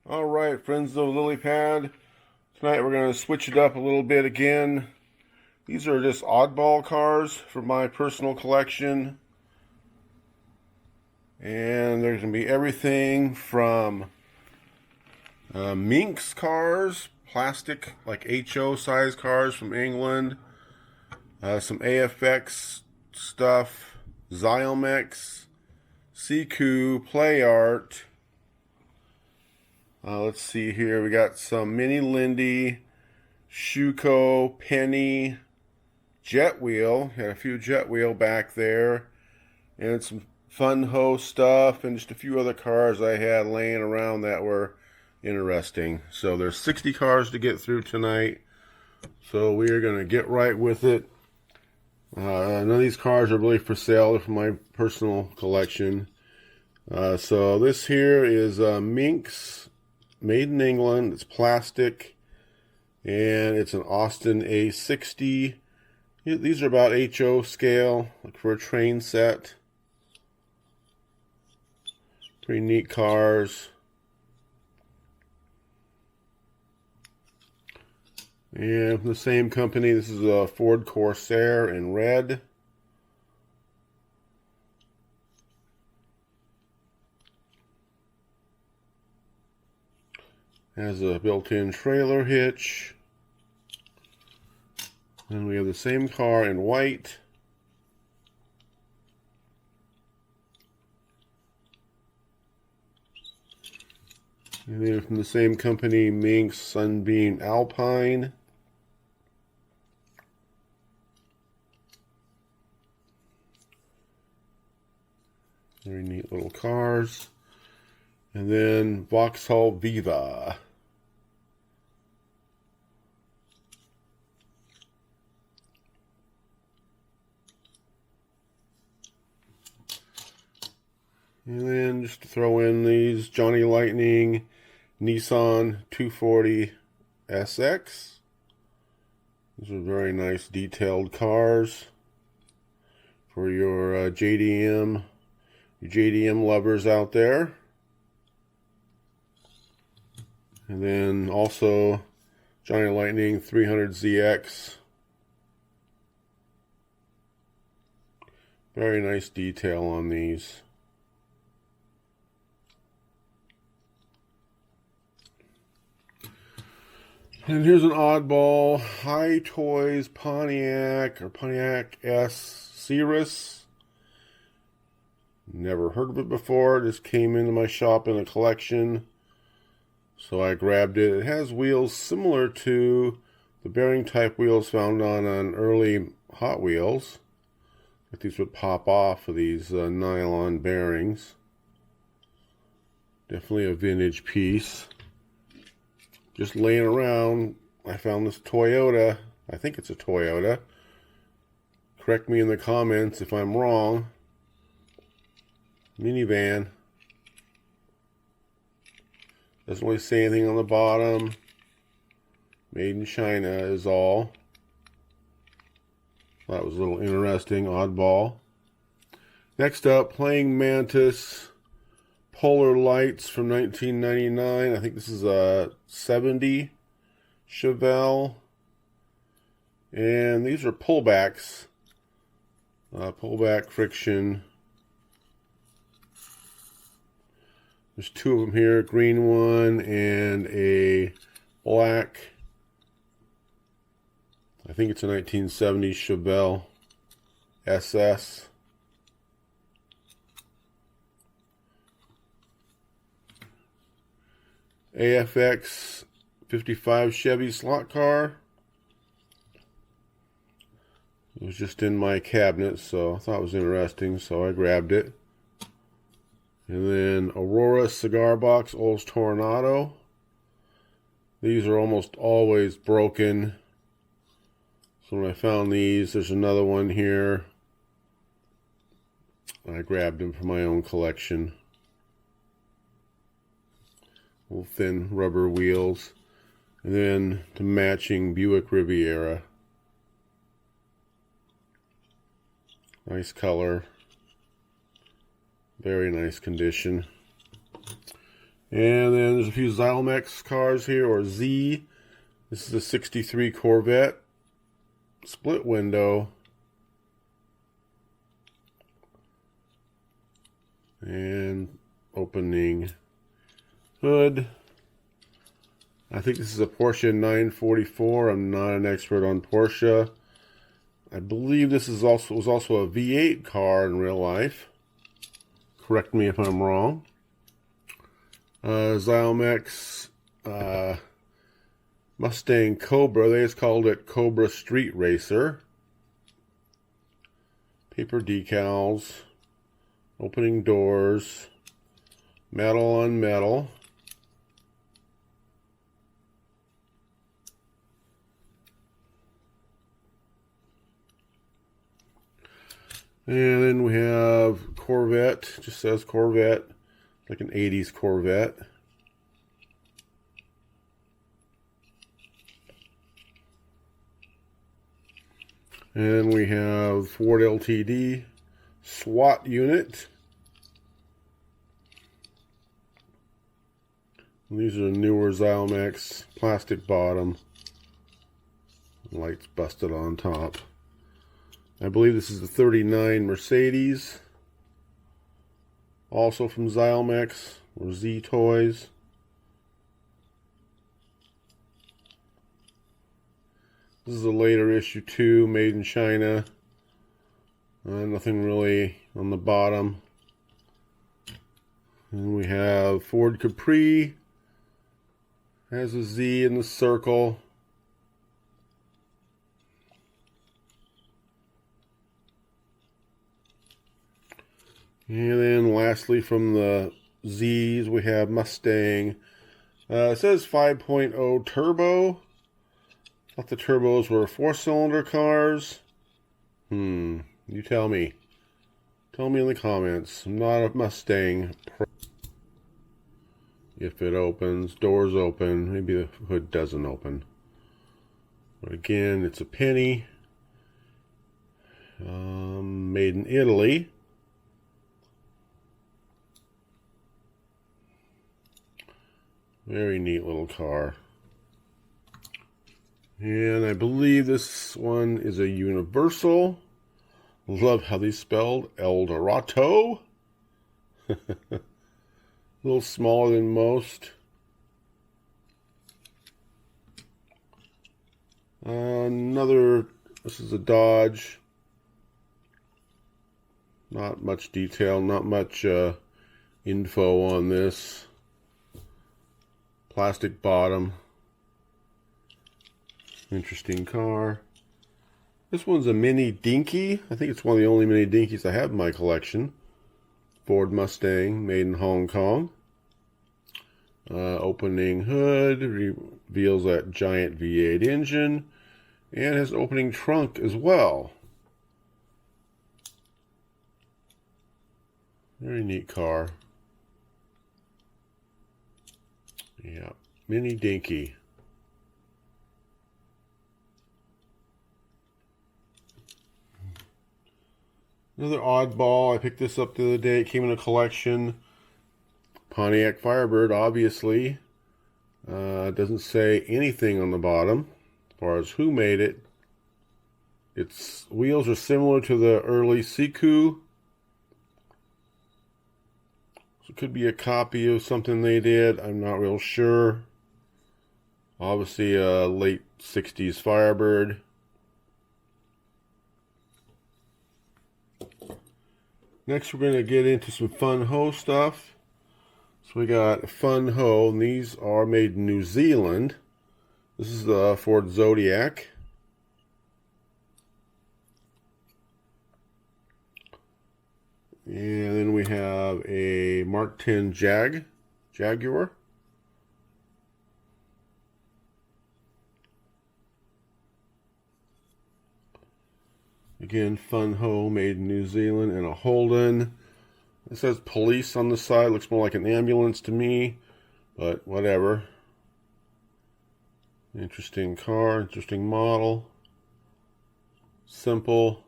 All right, friends of the lily pad. Tonight we're going to switch it up a little bit again. These are just oddball cars for my personal collection. And there's going to be everything from Minx cars, plastic, like HO size cars from England. Some AFX stuff, Xylmex, Siku, Play Art. Let's see here. We got some Mini Lindy, Schuco, Penny, Jet Wheel. Had a few Jet Wheel back there. And some Fun Ho stuff and just a few other cars I had laying around that were interesting. So there's 60 cars to get through tonight. So we are going to get right with it. None of these cars are really for sale. They're for my personal collection. So this here is Minx. Made in England. It's plastic, and it's an Austin A60. These are about HO scale, like for a train set. Pretty neat cars. And from the same company, this is a Ford Corsair in red. Has a built-in trailer hitch. And we have the same car in white. And then from the same company, Minx Sunbeam Alpine. Very neat little cars. And then Vauxhall Viva. And then just to throw in these Johnny Lightning Nissan 240 SX. These are very nice detailed cars for your JDM lovers out there. And then also Johnny Lightning 300ZX. Very nice detail on these. And here's an oddball High Toys Pontiac or Pontiac S Cirrus. Never heard of it before. It just came into my shop in a collection. So I grabbed it. It has wheels similar to the bearing type wheels found on an early Hot Wheels. But these would pop off of these nylon bearings. Definitely a vintage piece. Just laying around, I found this Toyota. I think it's a Toyota. Correct me in the comments if I'm wrong. Minivan. Doesn't really say anything on the bottom. Made in China is all. That was a little interesting, oddball. Next up, Playing Mantis Polar Lights from 1999. I think this is a 70 Chevelle. And these are pullbacks. Pullback friction. There's two of them here, a green one and a black. I think it's a 1970 Chevelle SS. AFX 55 Chevy slot car. It was just in my cabinet, so I thought it was interesting, so I grabbed it. And then Aurora Cigar Box Olds Tornado. These are almost always broken. So when I found these, there's another one here. I grabbed them for my own collection. Little thin rubber wheels. And then the matching Buick Riviera. Nice color. Very nice condition. And then there's a few Zylemex cars here, or Z. This is a 63 Corvette. Split window. And opening hood. I think this is a Porsche 944. I'm not an expert on Porsche. I believe this was also a V8 car in real life. Correct me if I'm wrong. Zylemex Mustang Cobra. They just called it Cobra Street Racer. Paper decals. Opening doors. Metal on metal. And then we have Corvette. Just says Corvette. Like an 80s Corvette. And we have Ford LTD SWAT unit. And these are newer Zylemex, plastic bottom. Lights busted on top. I believe this is the 39 Mercedes. Also from Zylemex or Z Toys. This is a later issue 2, made in China. Nothing really on the bottom. And we have Ford Capri. Has a Z in the circle. And then lastly from the Z's we have Mustang. It says 5.0 turbo. Thought the turbos were 4-cylinder cars. You tell me. Tell me in the comments. I'm not a Mustang pro. If it opens, doors open. Maybe the hood doesn't open. But again, it's a penny. Made in Italy. Very neat little car. And I believe this one is a Universal. Love how they spelled Eldorado. A little smaller than most. This is a Dodge. Not much detail, not much info on this. Plastic bottom. Interesting car. This one's a mini Dinky. I think it's one of the only mini Dinkies I have in my collection. Ford Mustang, made in Hong Kong. Opening hood, reveals that giant V8 engine, and has opening trunk as well. Very neat car. Yeah, mini Dinky. Another oddball. I picked this up the other day. It came in a collection. Pontiac Firebird, obviously. Doesn't say anything on the bottom as far as who made it. Its wheels are similar to the early Siku. So it could be a copy of something they did. I'm not real sure. Obviously a late 60s Firebird. Next we're going to get into some Fun Ho stuff. So we got Fun Ho, and these are made in New Zealand. This is the Ford Zodiac. And then we have a Mark X Jaguar. Again, Fun Ho, made in New Zealand, and a Holden. It says police on the side. Looks more like an ambulance to me, but whatever. Interesting car, interesting model. Simple.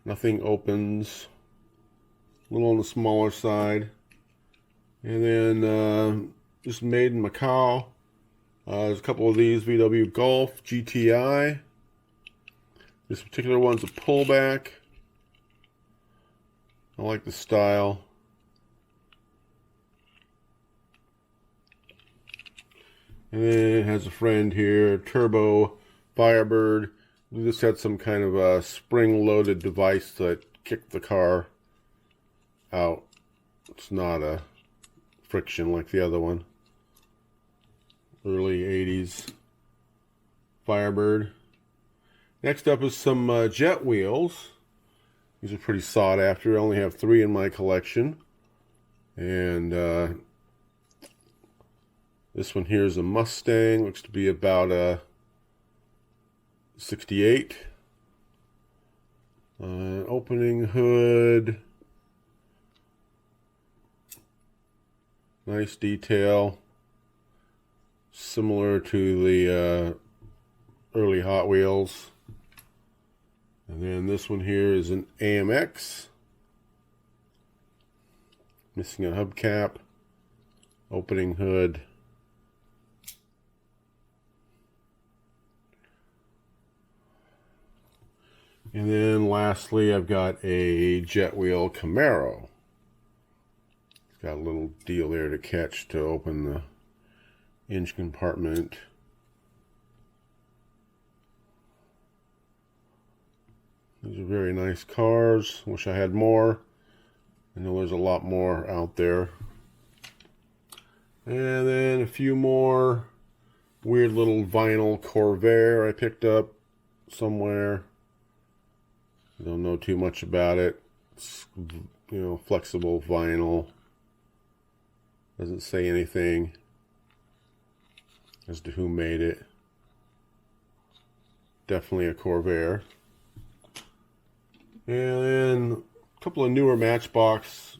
Nothing opens. A little on the smaller side. And then just made in Macau. There's a couple of these VW Golf GTI. This particular one's a pullback. I like the style. And then it has a friend here, Turbo Firebird. This had some kind of a spring-loaded device that kicked the car out. It's not a friction like the other one. Early 80s Firebird. Next up is some jet wheels. These are pretty sought after. I only have 3 in my collection. And this one here is a Mustang. Looks to be about a 68. Opening hood. Nice detail. Similar to the early Hot Wheels. And then this one here is an AMX. Missing a hubcap. Opening hood. And then lastly, I've got a jet wheel Camaro. It's got a little deal there to catch to open the engine compartment. These are very nice cars. Wish I had more. I know there's a lot more out there. And then a few more weird little vinyl Corvair I picked up somewhere. I don't know too much about it. It's, you know, flexible vinyl. Doesn't say anything as to who made it. Definitely a Corvair. And then a couple of newer Matchbox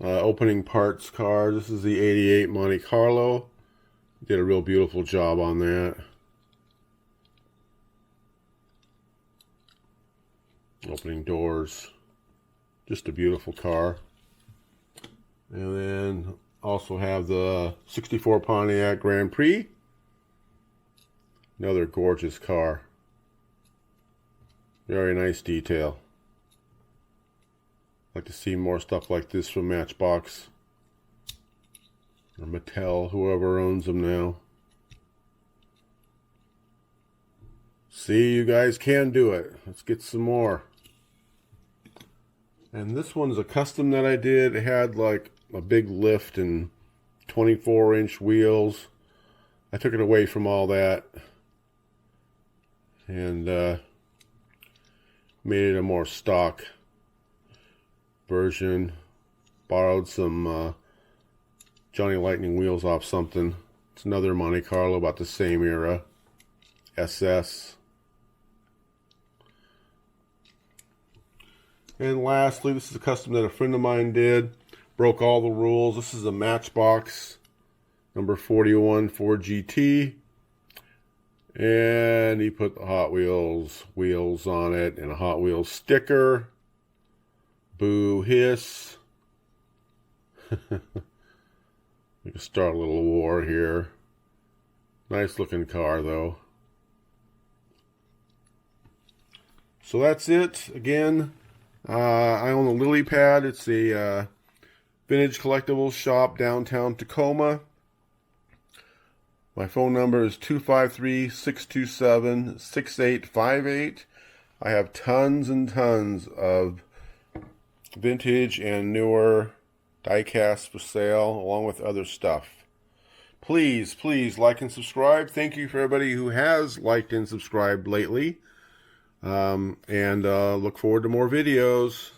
opening parts cars. This is the 88 Monte Carlo. Did a real beautiful job on that. Opening doors. Just a beautiful car. And then also have the 64 Pontiac Grand Prix. Another gorgeous car. Very nice detail. Like to see more stuff like this from Matchbox or Mattel, whoever owns them now. See, you guys can do it. Let's get some more. And this one's a custom that I did. It had like a big lift and 24-inch wheels. I took it away from all that and made it a more stock version. Borrowed some Johnny Lightning wheels off something. It's another Monte Carlo, about the same era. SS. And lastly, this is a custom that a friend of mine did. Broke all the rules. This is a Matchbox number 41 Ford GT. And he put the Hot Wheels wheels on it and a Hot Wheels sticker. Boo hiss. We can start a little war here. Nice looking car though. So that's it. Again, I own a Lily Pad. It's a vintage collectibles shop downtown Tacoma. My phone number is 253-627-6858. I have tons and tons of vintage and newer diecast for sale, along with other stuff. Please, please like and subscribe. Thank you for everybody who has liked and subscribed lately. And look forward to more videos.